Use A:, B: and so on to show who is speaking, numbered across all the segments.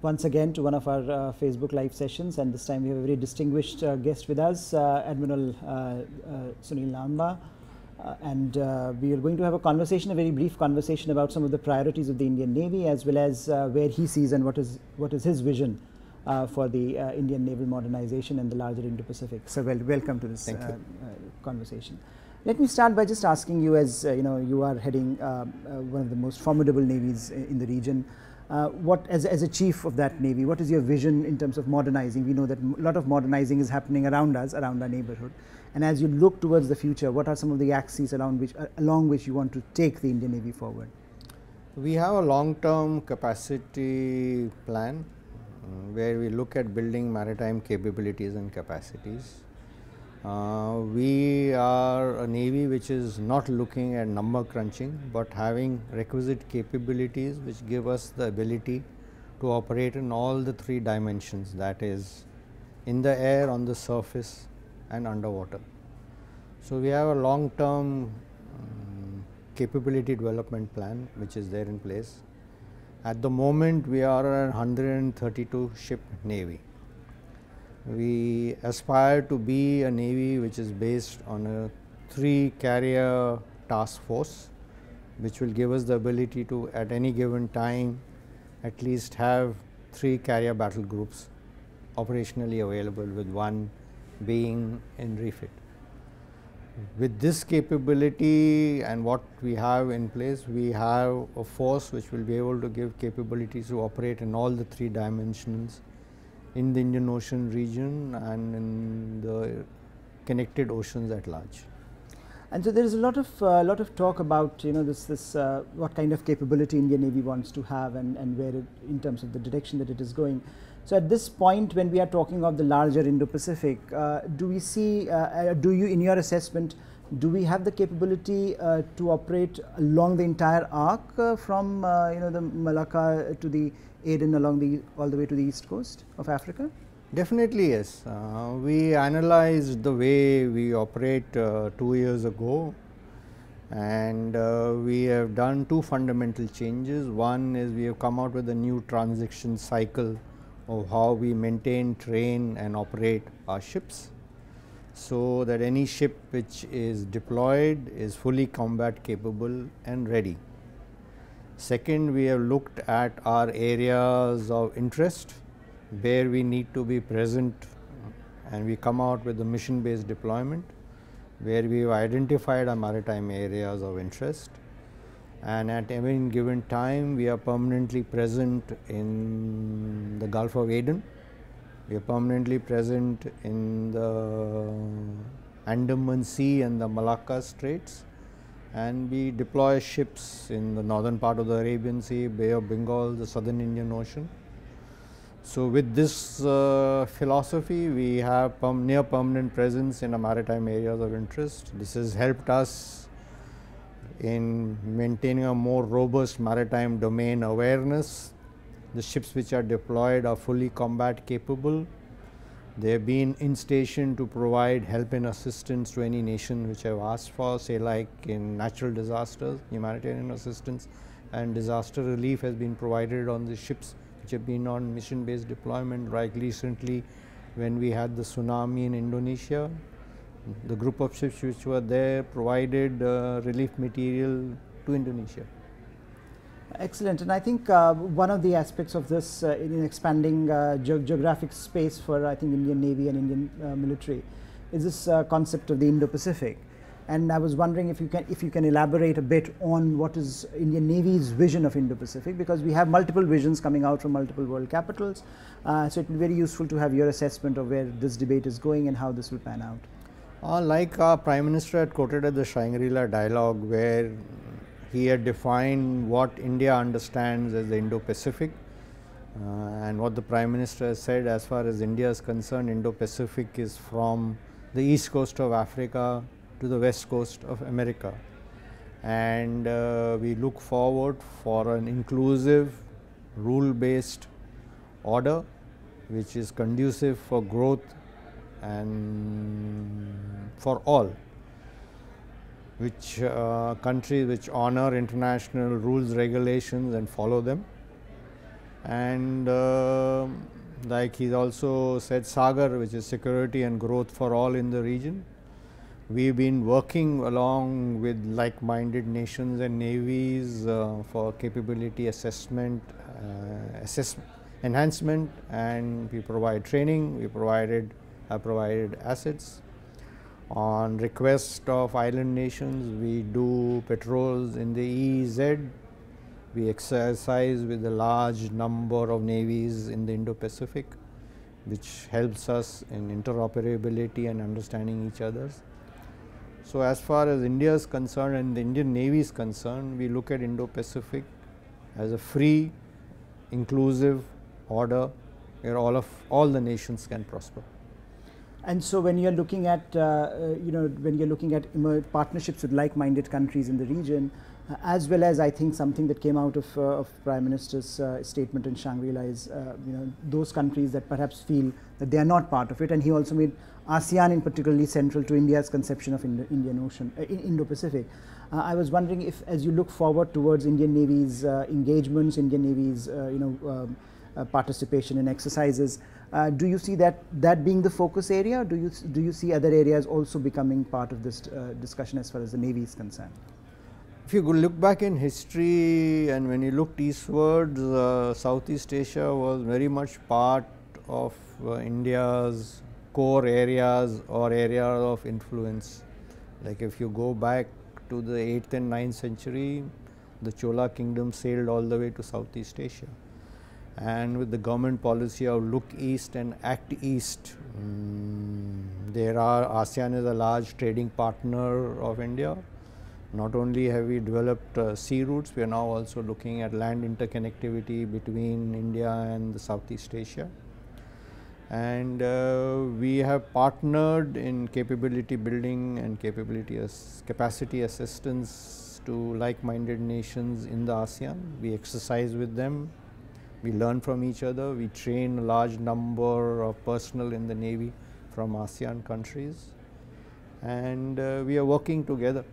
A: once again to one of our Facebook live sessions, and this time we have a very distinguished guest with us, Admiral Sunil Lanba, and we are going to have a conversation, a very brief conversation about some of the priorities of the Indian Navy, as well as where he sees and what is his vision for the Indian naval modernization and the larger Indo-Pacific. So welcome to this conversation. Let me start by just asking you, as you are heading one of the most formidable navies in the region. What, as a chief of that navy, what is your vision in terms of modernizing? We know that a lot of modernizing is happening around us, around our neighborhood. And as you look towards the future, what are some of the axes along which you want to take the Indian Navy forward?
B: We have a long-term capacity plan where we look at building maritime capabilities and capacities. We are a navy which is not looking at number crunching, but having requisite capabilities which give us the ability to operate in all the three dimensions, that is in the air, on the surface and underwater. So we have a long term capability development plan which is there in place. At the moment we are a 132 ship navy. We aspire to be a navy which is based on a 3 carrier task force, which will give us the ability to at any given time at least have 3 carrier battle groups operationally available, with 1 being in refit. With this capability and what we have in place, we have a force which will be able to give capabilities to operate in all the 3 dimensions in the Indian Ocean region and in the connected oceans at large.
A: And so there is a lot of talk about what kind of capability Indian Navy wants to have and where it, in terms of the direction that it is going. So at this point, when we are talking of the larger Indo-Pacific, do we see, do you, in your assessment, do we have the capability to operate along the entire arc from the Malacca to the Aden, all the way to the east coast of Africa?
B: Definitely yes. We analyzed the way we operate 2 years ago, and we have done 2 fundamental changes. One is we have come out with a new transition cycle of how we maintain, train and operate our ships, so that any ship which is deployed is fully combat capable and ready. Second, we have looked at our areas of interest where we need to be present, and we come out with a mission based deployment where we have identified our maritime areas of interest, and at any given time we are permanently present in the Gulf of Aden, we are permanently present in the Andaman Sea and the Malacca Straits, and we deploy ships in the northern part of the Arabian Sea, Bay of Bengal, the southern Indian Ocean. So with this philosophy, we have near permanent presence in our maritime areas of interest. This has helped us in maintaining a more robust maritime domain awareness. The ships which are deployed are fully combat capable. They have been in station to provide help and assistance to any nation which have asked for, say like in natural disasters, humanitarian assistance and disaster relief has been provided on the ships which have been on mission based deployment. Like recently when we had the tsunami in Indonesia, the group of ships which were there provided relief material to Indonesia.
A: Excellent. And I think one of the aspects of this in expanding geographic space for, I think, Indian Navy and Indian military is this concept of the Indo-Pacific. And I was wondering if you can elaborate a bit on what is Indian Navy's vision of Indo-Pacific, because we have multiple visions coming out from multiple world capitals. So it will be very useful to have your assessment of where this debate is going and how this will pan out.
B: Like our Prime Minister had quoted at the Shangri-La dialogue, where he had defined what India understands as the Indo-Pacific, and what the Prime Minister has said, as far as India is concerned, Indo-Pacific is from the east coast of Africa to the west coast of America. And we look forward for an inclusive, rule-based order which is conducive for growth and for all, which countries which honor international rules, regulations and follow them, and like he's also said, Sagar, which is security and growth for all in the region. We've been working along with like-minded nations and navies for capability assessment, enhancement, and we provide training. We have provided assets. On request of island nations, we do patrols in the EEZ. We exercise with a large number of navies in the Indo-Pacific, which helps us in interoperability and understanding each other's. So as far as India is concerned and the Indian Navy is concerned, we look at Indo-Pacific as a free, inclusive order where all the nations can prosper.
A: And so when you're looking at, when you're looking at partnerships with like-minded countries in the region, as well as I think something that came out of Prime Minister's statement in Shangri-La is, those countries that perhaps feel that they are not part of it, and he also made ASEAN in particularly central to India's conception of Indo-Pacific. I was wondering if, as you look forward towards Indian Navy's engagements, Indian Navy's participation in exercises, do you see that being the focus area? Or do you see other areas also becoming part of this discussion as far as the Navy is concerned?
B: If you look back in history and when you looked eastwards, Southeast Asia was very much part of India's core areas or areas of influence. Like if you go back to the 8th and 9th century, the Chola kingdom sailed all the way to Southeast Asia. And with the government policy of look east and act east, ASEAN is a large trading partner of India. Not only have we developed sea routes, we are now also looking at land interconnectivity between India and the Southeast Asia. And we have partnered in capability building and capacity assistance to like-minded nations in the ASEAN. We exercise with them. We learn from each other. We train a large number of personnel in the Navy from ASEAN countries, and we are working together.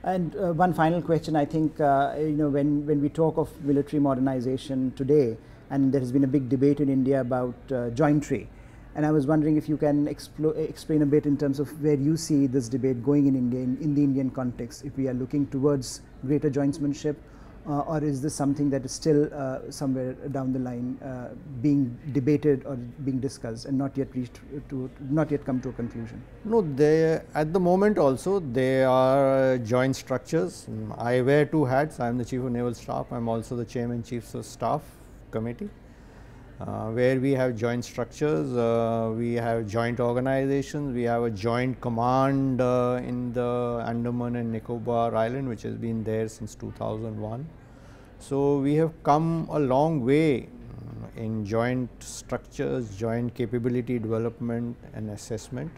A: And one final question, I think, when we talk of military modernization today, and there has been a big debate in India about jointry, and I was wondering if you can explain a bit in terms of where you see this debate going in India, in the Indian context, if we are looking towards greater jointsmanship, or is this something that is still somewhere down the line being debated or being discussed and not yet come to a conclusion?
B: No, at the moment also there are joint structures. I wear two hats. I am the Chief of Naval Staff. I am also the Chairman Chiefs of Staff Committee, where we have joint structures. We have joint organizations. We have a joint command in the Andaman and Nicobar Island, which has been there since 2001. So we have come a long way in joint structures, joint capability development and assessment.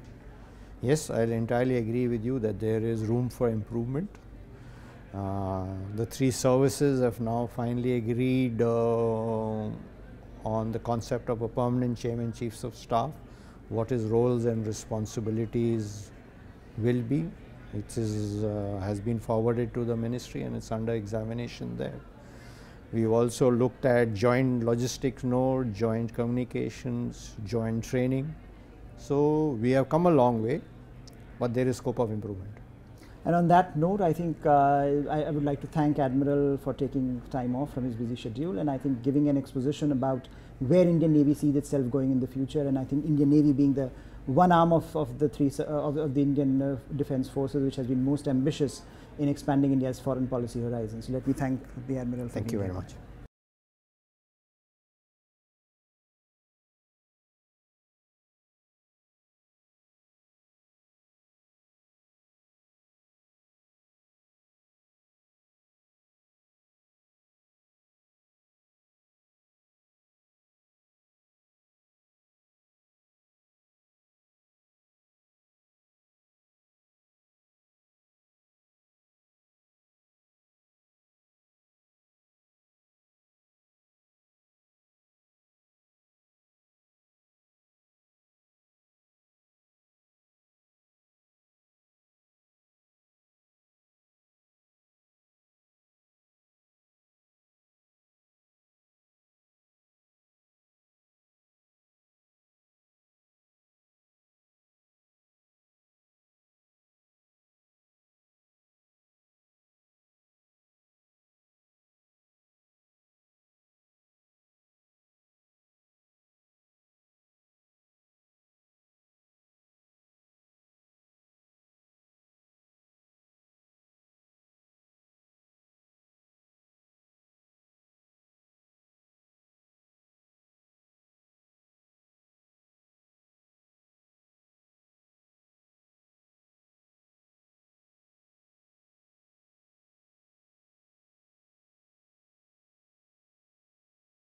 B: Yes, I'll entirely agree with you that there is room for improvement. The three services have now finally agreed on the concept of a permanent Chairman Chiefs of Staff, what his roles and responsibilities will be. It has been forwarded to the ministry and it's under examination there. We've also looked at joint logistics node, joint communications, joint training. So we have come a long way, but there is scope of improvement.
A: And on that note, I think I would like to thank Admiral for taking time off from his busy schedule, and I think giving an exposition about where Indian Navy sees itself going in the future, and I think Indian Navy being the one arm of the Indian Defence Forces, which has been most ambitious in expanding India's foreign policy horizons. So let me thank the Admiral.
B: Thank you very much.